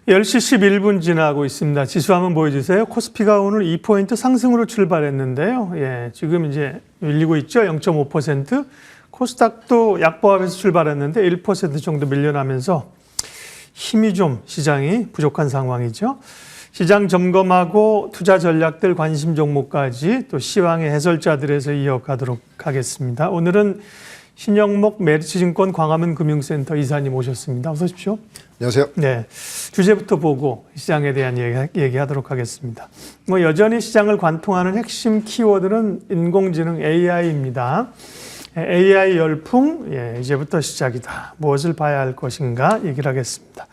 10시 11분 지나고 있습니다. 지수 한번 보여주세요. 코스피가 오늘 2포인트 상승으로 출발했는데요. 예, 지금 이제 밀리고 있죠. 0.5%. 코스닥도 약보합에서 출발했는데 1% 정도 밀려나면서 힘이 좀 시장이 부족한 상황이죠. 시장 점검하고 투자 전략들 관심 종목까지 또 시황의 해설자들에서 이어가도록 하겠습니다. 오늘은 신영목 메리츠증권 광화문 금융센터 이사님 오셨습니다. 어서 오십시오. 안녕하세요. 네, 주제부터 보고 시장에 대한 얘기하도록 하겠습니다. 여전히 시장을 관통하는 핵심 키워드는 인공지능 AI입니다. AI 열풍, 이제부터 시작이다. 무엇을 봐야 할 것인가 얘기를 하겠습니다.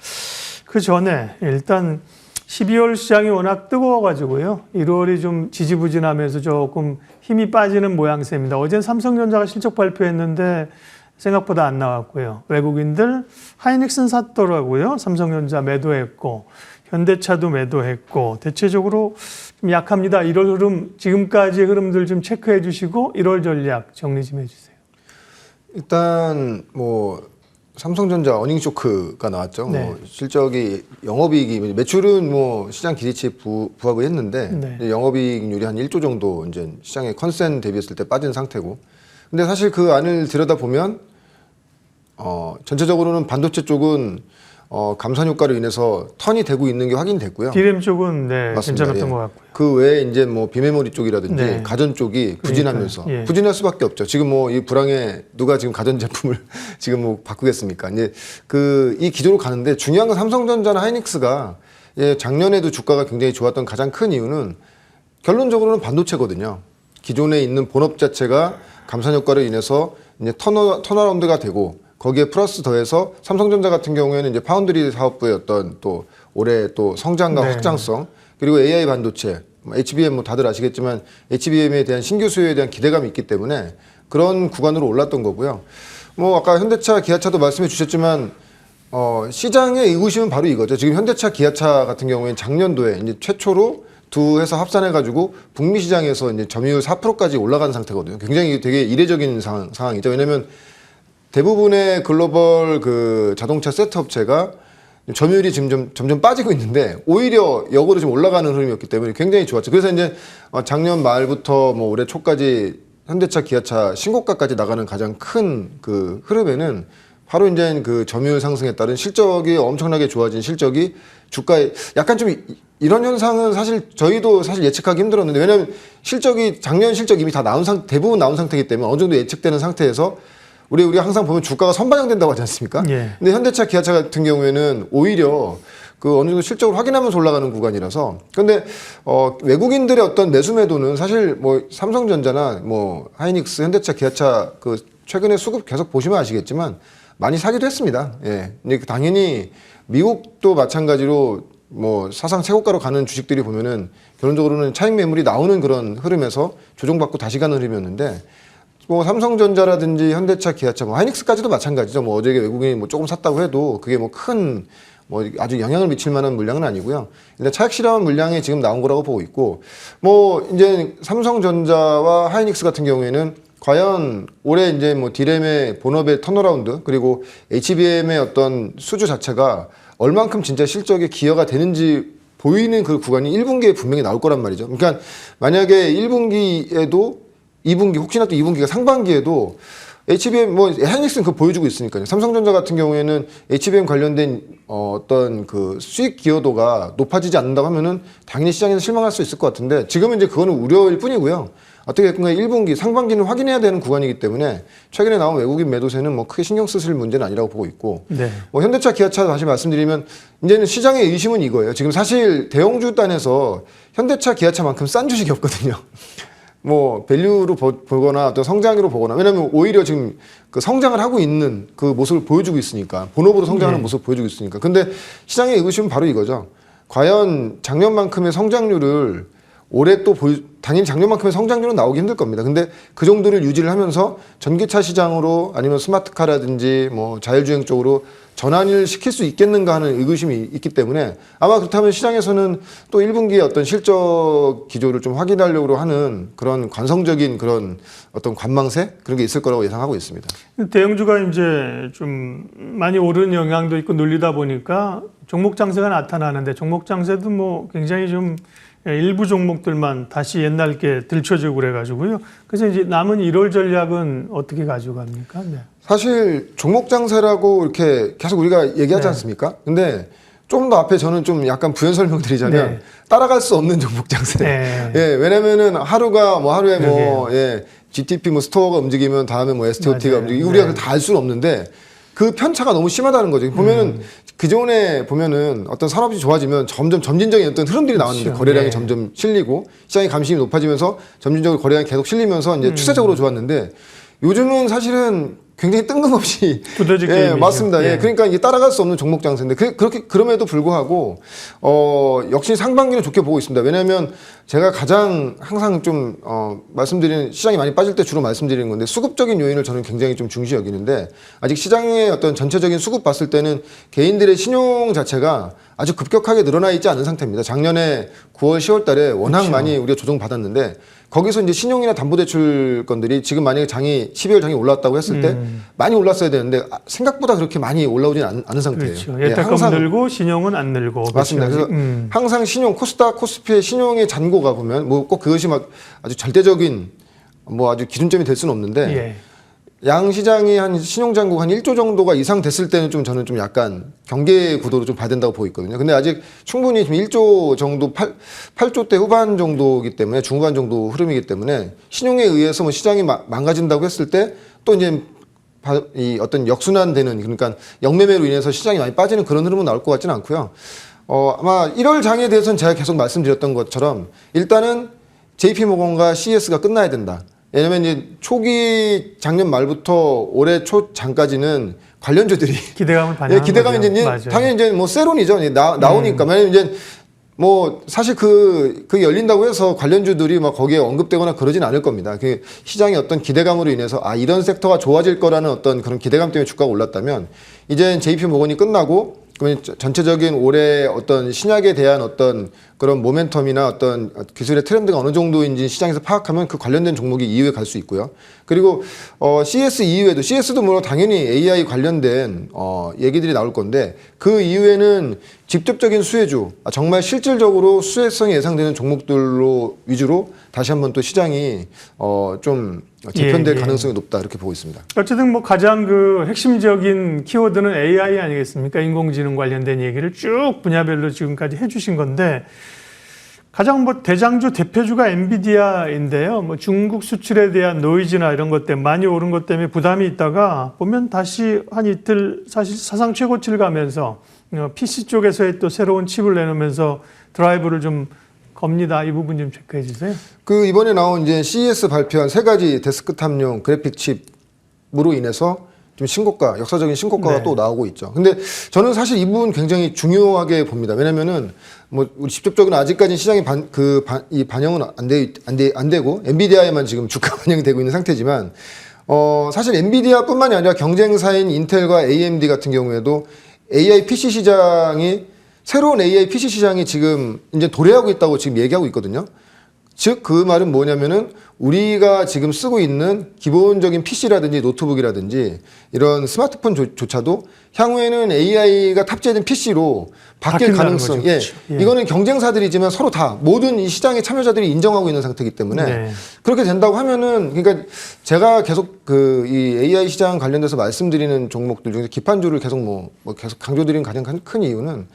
그 전에 일단 12월 시장이 워낙 뜨거워가지고요. 1월이 좀 지지부진하면서 조금 힘이 빠지는 모양새입니다. 어제는 삼성전자가 실적 발표했는데 생각보다 안 나왔고요. 외국인들 하이닉스는 샀더라고요. 삼성전자 매도했고 현대차도 매도했고 대체적으로 좀 약합니다. 1월 흐름, 지금까지의 흐름들 좀 체크해 주시고 1월 전략 정리 좀 해주세요. 일단 삼성전자 어닝 쇼크가 나왔죠. 네. 실적이 영업이익이 매출은 시장 기대치에 부합을 했는데 네. 영업이익률이 한 1조 정도 이제 시장의 컨센 대비했을 때 빠진 상태고. 근데 사실 그 안을 들여다 보면 전체적으로는 반도체 쪽은 감산 효과로 인해서 턴이 되고 있는 게 확인됐고요. 디램 쪽은 맞습니다. 괜찮았던 것 같고요. 그 외에 이제 비메모리 쪽이라든지 네. 가전 쪽이 부진하면서 예. 부진할 수밖에 없죠. 지금 이 불황에 누가 지금 가전 제품을 지금 바꾸겠습니까? 이제 이 기조로 가는데 중요한 건 삼성전자나 하이닉스가 작년에도 주가가 굉장히 좋았던 가장 큰 이유는 결론적으로는 반도체거든요. 기존에 있는 본업 자체가 감산 효과로 인해서 이제 턴어라운드가 되고 거기에 플러스 더해서 삼성전자 같은 경우에는 이제 파운드리 사업부의 어떤 또 올해 또 성장과 확장성 그리고 AI 반도체, HBM 다들 아시겠지만 HBM에 대한 신규 수요에 대한 기대감이 있기 때문에 그런 구간으로 올랐던 거고요. 아까 현대차, 기아차도 말씀해 주셨지만 시장의 의구심은 바로 이거죠. 지금 현대차, 기아차 같은 경우에는 작년도에 이제 최초로 두 회사 합산해가지고 북미 시장에서 이제 점유율 4%까지 올라간 상태거든요. 굉장히 되게 이례적인 상황이죠. 왜냐하면 대부분의 글로벌 자동차 세트 업체가 점유율이 지금 점점 빠지고 있는데 오히려 역으로 좀 올라가는 흐름이었기 때문에 굉장히 좋았죠. 그래서 이제 작년 말부터 올해 초까지 현대차, 기아차 신고가까지 나가는 가장 큰 흐름에는 바로 이제 점유율 상승에 따른 실적이 엄청나게 좋아진 실적이 주가에 약간 좀 이런 현상은 사실 저희도 사실 예측하기 힘들었는데 왜냐하면 작년 실적이 이미 다 대부분 나온 상태이기 때문에 어느 정도 예측되는 상태에서 우리 항상 보면 주가가 선반영된다고 하지 않습니까? 예. 근데 현대차, 기아차 같은 경우에는 오히려 어느 정도 실적을 확인하면서 올라가는 구간이라서. 근데 외국인들의 어떤 매수 매도는 사실 삼성전자나 하이닉스, 현대차, 기아차 최근에 수급 계속 보시면 아시겠지만 많이 사기도 했습니다. 예. 근데 당연히 미국도 마찬가지로 사상 최고가로 가는 주식들이 보면은 결론적으로는 차익 매물이 나오는 그런 흐름에서 조정받고 다시 가는 흐름이었는데. 삼성전자라든지 현대차, 기아차, 하이닉스까지도 마찬가지죠. 어제 외국인이 조금 샀다고 해도 그게 큰 아주 영향을 미칠 만한 물량은 아니고요. 일단 차익 실현 물량이 지금 나온 거라고 보고 있고, 이제 삼성전자와 하이닉스 같은 경우에는 과연 올해 이제 디램의 본업의 턴어라운드 그리고 HBM의 어떤 수주 자체가 얼만큼 진짜 실적에 기여가 되는지 보이는 그 구간이 1분기에 분명히 나올 거란 말이죠. 그러니까 만약에 1분기에도 2분기 혹시나 또 2분기가 상반기에도 HBM 하이닉스는 보여주고 있으니까요. 삼성전자 같은 경우에는 HBM 관련된 어떤 수익 기여도가 높아지지 않는다고 하면은 당연히 시장에서 실망할 수 있을 것 같은데 지금은 이제 그거는 우려일 뿐이고요. 어떻게 됐건 1분기 상반기는 확인해야 되는 구간이기 때문에 최근에 나온 외국인 매도세는 크게 신경 쓰실 문제는 아니라고 보고 있고 네. 현대차, 기아차 다시 말씀드리면 이제는 시장의 의심은 이거예요. 지금 사실 대형주 단에서 현대차, 기아차만큼 싼 주식이 없거든요. 밸류로 보거나 어떤 성장으로 보거나 왜냐면 오히려 지금 성장을 하고 있는 그 모습을 보여주고 있으니까 본업으로 성장하는 모습을 보여주고 있으니까 근데 시장의 의구심은 바로 이거죠. 과연 작년만큼의 성장률을 올해 또 당연히 작년만큼의 성장률은 나오기 힘들 겁니다. 근데 그 정도를 유지를 하면서 전기차 시장으로 아니면 스마트카라든지 뭐 자율주행 쪽으로 전환을 시킬 수 있겠는가 하는 의구심이 있기 때문에 아마 그렇다면 시장에서는 또 1분기의 어떤 실적 기조를 좀 확인하려고 하는 그런 관성적인 그런 어떤 관망세 그런 게 있을 거라고 예상하고 있습니다. 대형주가 이제 좀 많이 오른 영향도 있고 눌리다 보니까 종목 장세가 나타나는데 종목 장세도 뭐 굉장히 좀 일부 종목들만 다시 옛날께 들춰지고 그래가지고요. 그래서 이제 남은 1월 전략은 어떻게 가져갑니까? 네. 사실 종목 장세라고 이렇게 계속 우리가 얘기하지 않습니까? 근데 좀 더 앞에 저는 좀 약간 부연 설명드리자면 따라갈 수 없는 종목 장세. 예, 왜냐면은 하루가 뭐 하루에 뭐 GTP 뭐 스토어가 움직이면 다음에 뭐 STOT가 움직이고 우리가 다 알 수는 없는데 그 편차가 너무 심하다는 거죠. 보면은 기존에 보면은 어떤 산업이 좋아지면 점점 점진적인 어떤 흐름들이 나왔는데 거래량이 점점 실리고 시장의 감심이 높아지면서 점진적으로 거래량이 계속 실리면서 이제 추세적으로 좋았는데 요즘은 사실은 굉장히 뜬금없이 두더지 게임이죠. 맞습니다. 그러니까 이게 따라갈 수 없는 종목 장세인데 그렇게 그럼에도 불구하고 역시 상반기는 좋게 보고 있습니다. 왜냐하면 제가 가장 항상 좀 말씀드리는 시장이 많이 빠질 때 주로 말씀드리는 건데 수급적인 요인을 저는 굉장히 좀 중시 여기는데 아직 시장의 어떤 전체적인 수급 봤을 때는 개인들의 신용 자체가 아주 급격하게 늘어나 있지 않은 상태입니다. 작년에 9월, 10월 달에 워낙 많이 우리가 조정받았는데 거기서 이제 신용이나 담보대출 건들이 지금 만약에 12월 장이 올랐다고 했을 때 많이 올랐어야 되는데 생각보다 그렇게 많이 올라오진 않은 상태예요. 그렇죠. 예탁금 늘고 신용은 안 늘고. 맞습니다. 그래서 항상 신용, 코스닥, 코스피의 신용의 잔고가 보면 뭐 꼭 그것이 막 아주 절대적인 뭐 아주 기준점이 될 수는 없는데 양 시장이 한 신용 잔고가 한 1조 정도가 이상 됐을 때는 좀 저는 좀 약간 경계 구도로 좀 봐야 된다고 보고 있거든요. 근데 아직 충분히 지금 1조 정도 8조 대 후반 정도이기 때문에 중후반 정도 흐름이기 때문에 신용에 의해서 뭐 시장이 망가진다고 했을 때 또 이제 이 어떤 역순환되는 그러니까 역매매로 인해서 시장이 많이 빠지는 그런 흐름은 나올 것 같지는 않고요. 아마 1월 장에 대해서는 제가 계속 말씀드렸던 것처럼 일단은 JP모건과 CES가 끝나야 된다. 왜냐면 이제 초기 작년 말부터 올해 초 장까지는 관련주들이 기대감을 반영한 기대감이 이제 당연히 이제 뭐 세론이죠. 나오니까 왜냐면 이제 뭐 사실 그 열린다고 해서 관련주들이 막 거기에 언급되거나 그러진 않을 겁니다. 그 시장의 어떤 기대감으로 인해서 이런 섹터가 좋아질 거라는 어떤 그런 기대감 때문에 주가가 올랐다면 이제 JP모건이 끝나고 그러면 전체적인 올해 어떤 신약에 대한 어떤 그런 모멘텀이나 어떤 기술의 트렌드가 어느 정도인지 시장에서 파악하면 그 관련된 종목이 이후에 갈 수 있고요. 그리고 CS 이후에도 CS도 물론 당연히 AI 관련된 얘기들이 나올 건데 그 이후에는 직접적인 수혜주, 정말 실질적으로 수혜성이 예상되는 종목들로 위주로 다시 한번 또 시장이 좀 재편될 가능성이 높다 이렇게 보고 있습니다. 어쨌든 뭐 가장 그 핵심적인 키워드는 AI 아니겠습니까? 인공지능 관련된 얘기를 쭉 분야별로 지금까지 해주신 건데 가장 뭐 대장주 대표주가 엔비디아인데요. 뭐 중국 수출에 대한 노이즈나 이런 것 때문에 많이 오른 것 때문에 부담이 있다가 보면 다시 한 이틀 사실 사상 최고치를 가면서 PC 쪽에서의 또 새로운 칩을 내놓으면서 드라이브를 좀 겁니다. 이 부분 좀 체크해 주세요. 그 이번에 나온 이제 CES 발표한 세 가지 데스크탑용 그래픽 칩으로 인해서 좀 신고가, 역사적인 신고가가 또 나오고 있죠. 근데 저는 사실 이 부분 굉장히 중요하게 봅니다. 왜냐면은 뭐 우리 직접적으로 아직까지 시장이 이 반영은 안 되고 엔비디아에만 지금 주가 반영이 되고 있는 상태지만 사실 엔비디아뿐만이 아니라 경쟁사인 인텔과 AMD 같은 경우에도 AI PC 시장이 새로운 AI PC 시장이 지금 이제 도래하고 있다고 지금 얘기하고 있거든요. 즉, 그 말은 뭐냐면은 우리가 지금 쓰고 있는 기본적인 PC라든지 노트북이라든지 이런 스마트폰조차도 향후에는 AI가 탑재된 PC로 바뀔 가능성. 이거는 경쟁사들이지만 서로 다 모든 이 시장의 참여자들이 인정하고 있는 상태이기 때문에 그렇게 된다고 하면은 그러니까 제가 계속 이 AI 시장 관련돼서 말씀드리는 종목들 중에서 기판주를 계속 계속 강조드리는 가장 큰 이유는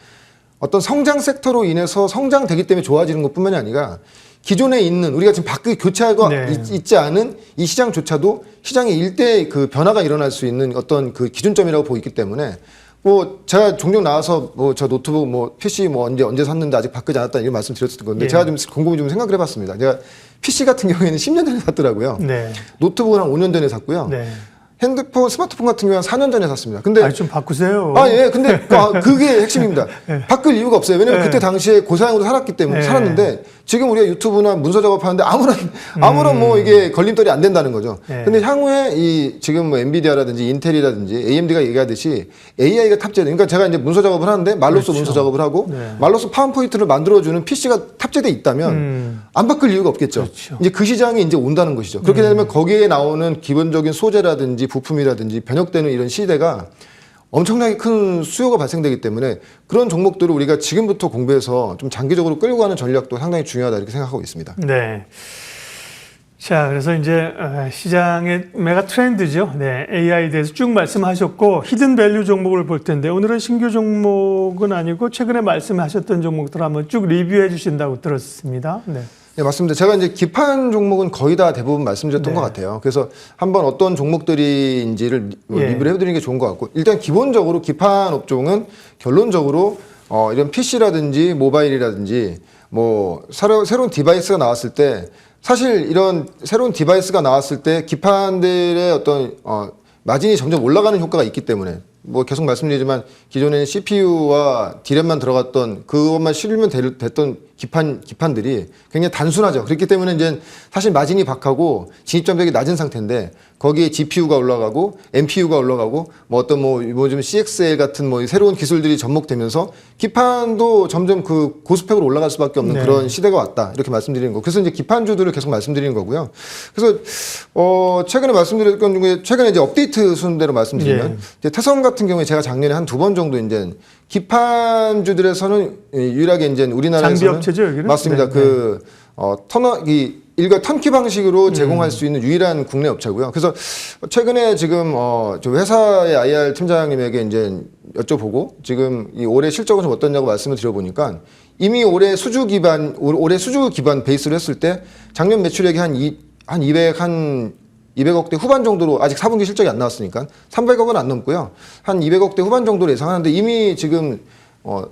어떤 성장 섹터로 인해서 성장되기 때문에 좋아지는 것뿐만이 아니라 기존에 있는 우리가 지금 교체하고 있지 않은 이 시장조차도 시장의 일대 그 변화가 일어날 수 있는 어떤 그 기준점이라고 보고 있기 때문에 뭐 제가 종종 나와서 뭐 저 노트북 뭐 PC 뭐 언제 샀는데 아직 바꾸지 않았다 이런 말씀 드렸을 건데 제가 좀 곰곰이 좀 생각을 해봤습니다. 제가 PC 같은 경우에는 10년 전에 샀더라고요. 노트북은 한 5년 전에 샀고요. 핸드폰, 스마트폰 같은 경우는 4년 전에 샀습니다. 근데 좀 바꾸세요. 예. 근데 그게 핵심입니다. 바꿀 이유가 없어요. 왜냐면 그때 당시에 고사양으로 살았기 때문에 살았는데 지금 우리가 유튜브나 문서 작업하는데 아무런 뭐 이게 걸림돌이 안 된다는 거죠. 근데 향후에 이 지금 뭐 엔비디아라든지 인텔이라든지 AMD가 얘기하듯이 AI가 탑재돼. 그러니까 제가 이제 문서 작업을 하는데 말로써 문서 작업을 하고 말로써 파워포인트를 만들어주는 PC가 탑재돼 있다면 안 바꿀 이유가 없겠죠. 그렇죠. 이제 그 시장이 이제 온다는 것이죠. 그렇게 되면 거기에 나오는 기본적인 소재라든지 부품이라든지 변형되는 이런 시대가 엄청나게 큰 수요가 발생되기 때문에 그런 종목들을 우리가 지금부터 공부해서 좀 장기적으로 끌고 가는 전략도 상당히 중요하다 이렇게 생각하고 있습니다. 네. 자, 그래서 이제 시장의 메가 트렌드죠. 네, AI에 대해서 쭉 말씀하셨고 히든 밸류 종목을 볼 텐데 오늘은 신규 종목은 아니고 최근에 말씀하셨던 종목들 한번 쭉 리뷰해 주신다고 들었습니다. 네. 네, 맞습니다. 제가 이제 기판 종목은 거의 다 대부분 말씀드렸던 것 같아요. 그래서 한번 어떤 종목들인지를 리뷰를 해드리는 게 좋은 것 같고, 일단 기본적으로 기판 업종은 결론적으로 이런 PC라든지 모바일이라든지 뭐 새로운 디바이스가 나왔을 때 사실 이런 새로운 디바이스가 나왔을 때 기판들의 어떤 마진이 점점 올라가는 효과가 있기 때문에 뭐 계속 말씀드리지만 기존에는 CPU와 D램만 들어갔던 그것만 실으면 됐던 기판들이 굉장히 단순하죠. 그렇기 때문에 이제 사실 마진이 박하고 진입장벽이 낮은 상태인데 거기에 GPU가 올라가고 NPU가 올라가고 뭐 어떤 뭐 좀 CXL 같은 뭐 새로운 기술들이 접목되면서 기판도 점점 그 고스펙으로 올라갈 수밖에 없는 그런 시대가 왔다 이렇게 말씀드리는 거. 그래서 이제 기판주들을 계속 말씀드리는 거고요. 그래서 최근에 말씀드렸던 중에 최근에 이제 업데이트 순대로 말씀드리면 이제 태성 같은 경우에 제가 작년에 한 2번 정도 이제 기판주들에서는 유일하게 이제 우리나라에서는 장비 업체죠, 여기는? 맞습니다. 일괄 턴키 방식으로 제공할 수 있는 유일한 국내 업체고요. 그래서 최근에 지금 저 회사의 IR 팀장님에게 이제 여쭤보고 지금 이 올해 실적은 좀 어떠냐고 말씀을 드려보니까 이미 올해 수주 기반 베이스로 했을 때 작년 매출액이 한 200억대 후반 정도로 아직 4분기 실적이 안 나왔으니까 300억은 안 넘고요. 한 200억대 후반 정도로 예상하는데 이미 지금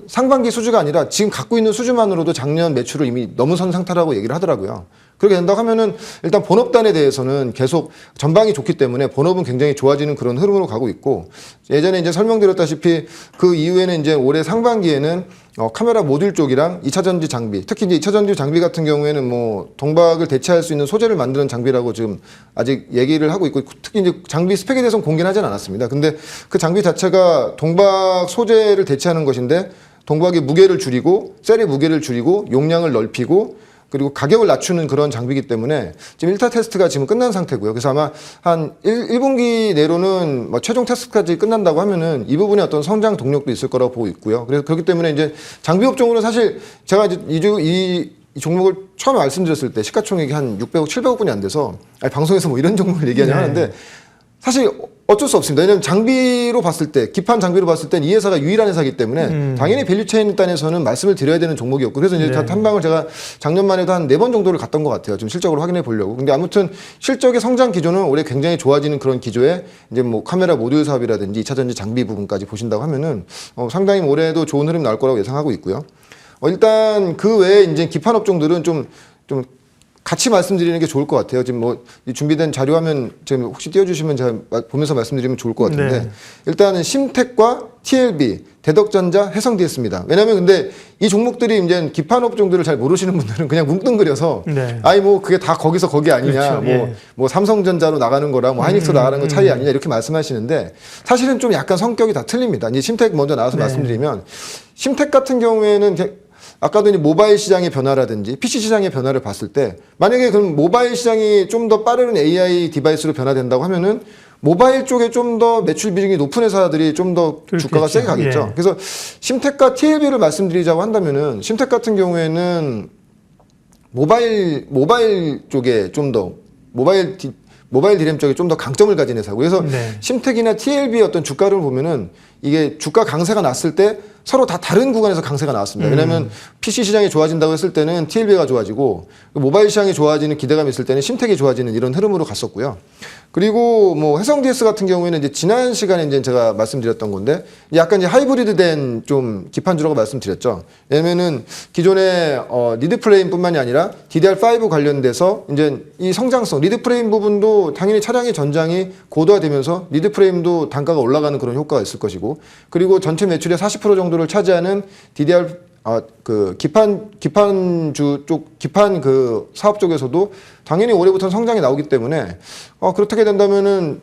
상반기 수주가 아니라 지금 갖고 있는 수주만으로도 작년 매출을 이미 넘어선 상태라고 얘기를 하더라고요. 그렇게 된다고 하면은 일단 본업단에 대해서는 계속 전방이 좋기 때문에 본업은 굉장히 좋아지는 그런 흐름으로 가고 있고 예전에 이제 설명드렸다시피 그 이후에는 이제 올해 상반기에는 카메라 모듈 쪽이랑 2차 전지 장비, 특히 이제 2차 전지 장비 같은 경우에는 뭐 동박을 대체할 수 있는 소재를 만드는 장비라고 지금 아직 얘기를 하고 있고 특히 이제 장비 스펙에 대해서는 공개는 하진 않았습니다. 근데 그 장비 자체가 동박 소재를 대체하는 것인데 동박의 무게를 줄이고 셀의 무게를 줄이고 용량을 넓히고 그리고 가격을 낮추는 그런 장비이기 때문에 지금 1타 테스트가 지금 끝난 상태고요. 그래서 아마 한 1분기 내로는 뭐 최종 테스트까지 끝난다고 하면은 이 부분에 어떤 성장 동력도 있을 거라고 보고 있고요. 그래서 그렇기 때문에 이제 장비 업종으로는 사실 제가 이제 이 종목을 처음에 말씀드렸을 때 시가총액이 한 600억, 700억뿐이 안 돼서 방송에서 뭐 이런 종목을 얘기하냐 하는데 사실 어쩔 수 없습니다. 왜냐하면 장비로 봤을 때, 기판 장비로 봤을 땐 이 회사가 유일한 회사이기 때문에 당연히 밸류체인 단에서는 말씀을 드려야 되는 종목이었고 그래서 이제 탐방을 제가 작년만 해도 한 4번 정도를 갔던 것 같아요. 좀 실적으로 확인해 보려고. 근데 아무튼 실적의 성장 기조는 올해 굉장히 좋아지는 그런 기조에 이제 뭐 카메라 모듈 사업이라든지 2차 전지 장비 부분까지 보신다고 하면은 상당히 올해도 좋은 흐름이 나올 거라고 예상하고 있고요. 일단 그 외에 이제 기판 업종들은 좀 같이 말씀드리는 게 좋을 것 같아요. 지금 뭐 준비된 자료 화면 지금 혹시 띄워주시면 제가 보면서 말씀드리면 좋을 것 같은데 일단은 심텍과 TLB, 대덕전자, 해성DS입니다. 왜냐하면 근데 이 종목들이 이제 기판 업종들을 잘 모르시는 분들은 그냥 뭉뚱그려서 아니 뭐 그게 다 거기서 거기 아니냐, 그렇죠. 뭐 삼성전자로 나가는 거랑 뭐 하이닉스로 나가는 거 차이 아니냐 이렇게 말씀하시는데 사실은 좀 약간 성격이 다 틀립니다. 이제 심텍 먼저 나와서 말씀드리면 심텍 같은 경우에는 아까도 이제 모바일 시장의 변화라든지 PC 시장의 변화를 봤을 때 만약에 그럼 모바일 시장이 좀 더 빠른 AI 디바이스로 변화된다고 하면은 모바일 쪽에 좀 더 매출 비중이 높은 회사들이 좀 더 주가가 세게 가겠죠. 그래서 심텍과 TLB를 말씀드리자고 한다면은 심텍 같은 경우에는 모바일 쪽에 좀 더 모바일 디램 쪽에 좀 더 강점을 가진 회사고 그래서 심텍이나 TLB의 어떤 주가를 보면은 이게 주가 강세가 났을 때 서로 다 다른 구간에서 강세가 나왔습니다. 왜냐하면 PC 시장이 좋아진다고 했을 때는 TLB가 좋아지고 모바일 시장이 좋아지는 기대감이 있을 때는 신텍이 좋아지는 이런 흐름으로 갔었고요. 그리고 뭐 해성 DS 같은 경우에는 이제 지난 시간에 이제 제가 말씀드렸던 건데 약간 이제 하이브리드된 좀 기판주라고 말씀드렸죠. 왜냐면은 기존의 리드 프레임뿐만이 아니라 DDR5 관련돼서 이제 이 성장성 리드 프레임 부분도 당연히 차량의 전장이 고도화되면서 리드 프레임도 단가가 올라가는 그런 효과가 있을 것이고, 그리고 전체 매출의 40% 정도를 차지하는 DDR 그 기판주 쪽 기판 그 사업 쪽에서도 당연히 올해부터는 성장이 나오기 때문에 그렇게 된다면은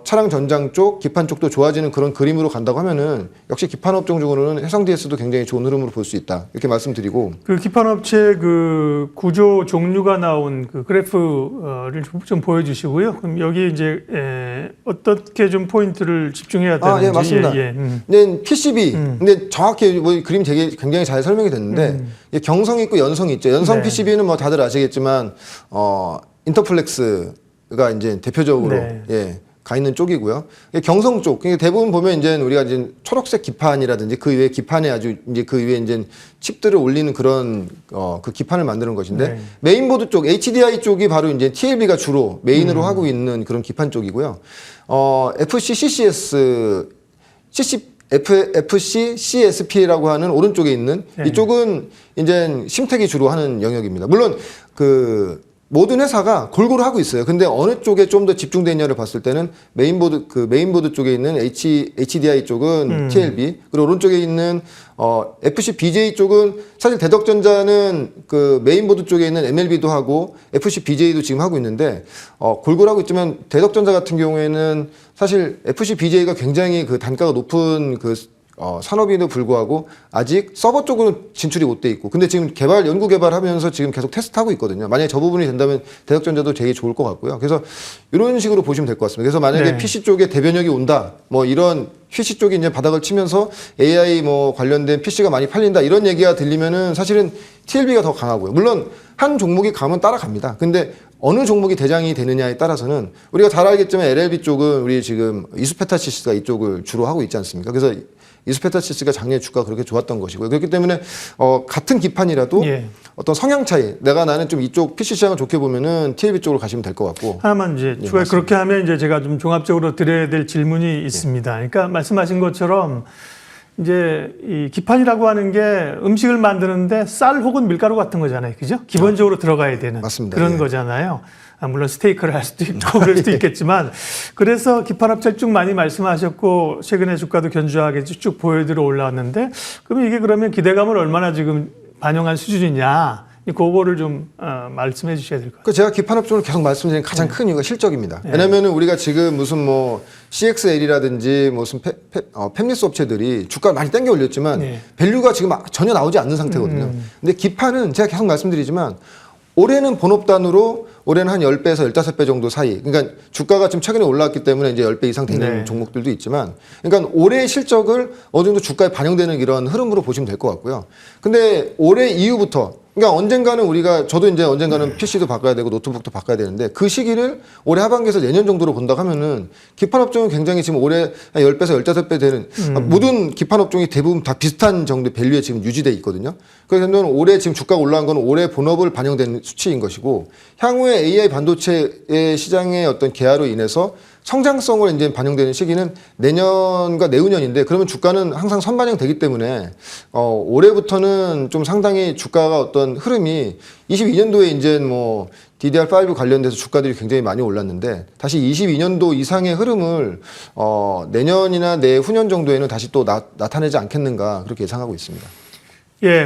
차량 전장 쪽 기판 쪽도 좋아지는 그런 그림으로 간다고 하면은 역시 기판 업종 중으로는 해성 DS도 굉장히 좋은 흐름으로 볼 수 있다, 이렇게 말씀드리고, 그 기판 업체 그 구조 종류가 나온 그 그래프를 좀 보여주시고요. 그럼 여기 이제 어떻게 좀 포인트를 집중해야 되는지. 예, 맞습니다. 근데 PCB, 근데 정확히 뭐 그림 되게 굉장히 잘 설명이 됐는데 경성이 있고 연성이 있죠. 연성 네. PCB는 뭐 다들 아시겠지만 인터플렉스가 이제 대표적으로 네. 가 있는 쪽이고요. 경성 쪽, 그러니까 대부분 보면 이제 우리가 이제 초록색 기판이라든지 그 이외에 기판에 아주 이제 그 위에 이제 칩들을 올리는 그런 그 기판을 만드는 것인데, 네. 메인보드 쪽 HDI 쪽이 바로 이제 TLB가 주로 메인으로 하고 있는 그런 기판 쪽이고요. FC CSP라고 하는 오른쪽에 있는 이쪽은 이제 심텍이 주로 하는 영역입니다. 물론 그 모든 회사가 골고루 하고 있어요. 근데 어느 쪽에 좀 더 집중돼 있냐를 봤을 때는 메인보드 쪽에 있는 HDI 쪽은 TLB, 그리고 오른쪽에 있는 FCBJ 쪽은 사실 대덕전자는 그 메인보드 쪽에 있는 MLB도 하고 FCBJ도 지금 하고 있는데 골고루 하고 있지만 대덕전자 같은 경우에는 사실 FCBJ가 굉장히 그 단가가 높은 그 산업인에도 불구하고 아직 서버 쪽으로 진출이 못 돼 있고, 근데 지금 연구 개발하면서 지금 계속 테스트하고 있거든요. 만약에 저 부분이 된다면 대덕전자도 되게 좋을 것 같고요. 그래서 이런 식으로 보시면 될 것 같습니다. 그래서 만약에 PC 쪽에 대변역이 온다, 뭐 이런 PC 쪽이 이제 바닥을 치면서 AI 뭐 관련된 PC가 많이 팔린다, 이런 얘기가 들리면은 사실은 TLB가 더 강하고요. 물론 한 종목이 가면 따라갑니다. 근데 어느 종목이 대장이 되느냐에 따라서는 우리가 잘 알겠지만 LLB 쪽은 우리 지금 이수페타시스가 이쪽을 주로 하고 있지 않습니까? 그래서 이수페타시스가 작년에 주가가 그렇게 좋았던 것이고요. 그렇기 때문에 같은 기판이라도 어떤 성향 차이, 나는 좀 이쪽 PC 시장을 좋게 보면은 TLB 쪽으로 가시면 될 것 같고. 하나만 이제 추가해, 그렇게 하면 이제 제가 좀 종합적으로 드려야 될 질문이 있습니다. 그러니까 말씀하신 것처럼 이제 이 기판이라고 하는 게 음식을 만드는데 쌀 혹은 밀가루 같은 거잖아요. 그죠? 기본적으로 들어가야 되는 맞습니다. 그런 거잖아요. 물론 스테이크를 할 수도 있고 그럴 수도 있겠지만, 그래서 기판업체 쭉 많이 말씀하셨고 최근에 주가도 견조하게 쭉 보여들어 올라왔는데, 그럼 이게 그러면 기대감을 얼마나 지금 반영한 수준이냐, 그거를 좀 말씀해 주셔야 될 것 같아요. 제가 기판업종을 계속 말씀드리는 가장 큰 이유가 실적입니다. 왜냐하면 우리가 지금 무슨 뭐 CXL이라든지 무슨 팹리스 업체들이 주가를 많이 당겨 올렸지만 밸류가 지금 전혀 나오지 않는 상태거든요. 근데 기판은 제가 계속 말씀드리지만 올해는 본업단으로 올해는 한 10배에서 15배 정도 사이. 그러니까 주가가 좀 최근에 올라왔기 때문에 이제 10배 이상 되는 종목들도 있지만, 그러니까 올해의 실적을 어느 정도 주가에 반영되는 이런 흐름으로 보시면 될 것 같고요. 근데 올해 이후부터, 그러니까 언젠가는 저도 이제 언젠가는 PC도 바꿔야 되고 노트북도 바꿔야 되는데, 그 시기를 올해 하반기에서 내년 정도로 본다고 하면은 기판업종은 굉장히 지금 올해 한 10배에서 15배 되는 모든 기판업종이 대부분 다 비슷한 정도의 밸류에 지금 유지돼 있거든요. 그래서 올해 지금 주가가 올라간 건 올해 본업을 반영된 수치인 것이고, 향후에 AI 반도체의 시장의 어떤 개화로 인해서 성장성을 이제 반영되는 시기는 내년과 내후년인데, 그러면 주가는 항상 선반영되기 때문에 올해부터는 좀 상당히 주가가 어떤 흐름이 22년도에 이제 뭐 DDR5 관련돼서 주가들이 굉장히 많이 올랐는데, 다시 22년도 이상의 흐름을 내년이나 내후년 정도에는 다시 또 나타내지 않겠는가, 그렇게 예상하고 있습니다.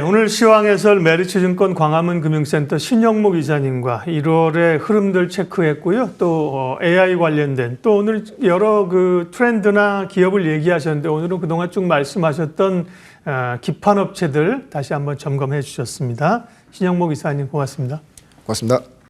오늘 시황해설 메리츠증권 광화문 금융센터 신영목 이사님과 1월의 흐름들 체크했고요. 또 AI 관련된, 또 오늘 여러 그 트렌드나 기업을 얘기하셨는데, 오늘은 그동안 쭉 말씀하셨던 기판 업체들 다시 한번 점검해 주셨습니다. 신영목 이사님 고맙습니다. 고맙습니다.